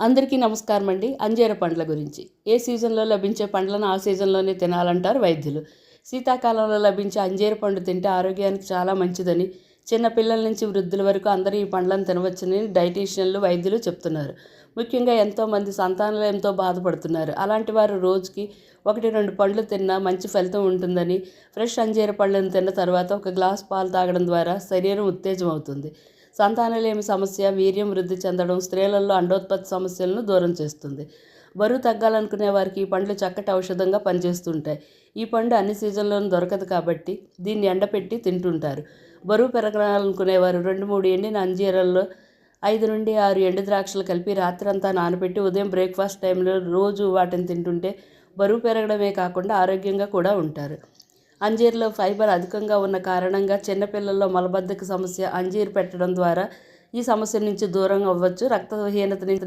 అందరికీ నమస్కారం అండి. అంజీర పండ్ల గురించి. ఏ సీజన్లో లభించే పండ్లను ఆ సీజన్లోనే తినాలంటారు వైద్యులు. శీతాకాలంలో లభించే అంజీర పండు తింటే ఆరోగ్యానికి చాలా మంచిదని, చిన్నపిల్లల నుంచి వృద్ధుల వరకు అందరూ ఈ పండ్లను తినవచ్చని డైటీషియన్లు, వైద్యులు చెప్తున్నారు. ముఖ్యంగా ఎంతోమంది సంతానలేమితో బాధపడుతున్నారు. అలాంటి వారు రోజుకి 1-2 పండ్లు తిన్నా మంచి ఫలితం ఉంటుందని, ఫ్రెష్ అంజీర పళ్ళను తిన్న తర్వాత ఒక గ్లాస్ పాలు తాగడం ద్వారా శరీరం ఉత్తేజం అవుతుంది. సంతానలేమి సమస్య, వీర్యం వృద్ధి చెందడం, స్త్రీలలో అండోత్పత్తి సమస్యలను దూరం చేస్తుంది. బరువు తగ్గాలనుకునే వారికి ఈ పండ్లు చక్కటి ఔషధంగా పనిచేస్తుంటాయి. ఈ పండు అన్ని సీజన్లోనూ దొరకదు కాబట్టి దీన్ని ఎండపెట్టి తింటుంటారు. బరువు పెరగాలనుకునేవారు 2-3 ఎండిన అంజీరాల్లో 5-6 ఎండు ద్రాక్షలు కలిపి రాత్రంతా నానబెట్టి ఉదయం బ్రేక్ఫాస్ట్ టైంలో రోజు వాటిని తింటుంటే బరువు పెరగడమే కాకుండా ఆరోగ్యంగా కూడా ఉంటారు. అంజీర్లో ఫైబర్ అధికంగా ఉన్న కారణంగా చిన్నపిల్లల్లో మలబద్ధక సమస్య అంజీర్ పెట్టడం ద్వారా ఈ సమస్య నుంచి దూరం అవ్వచ్చు. రక్తహీనత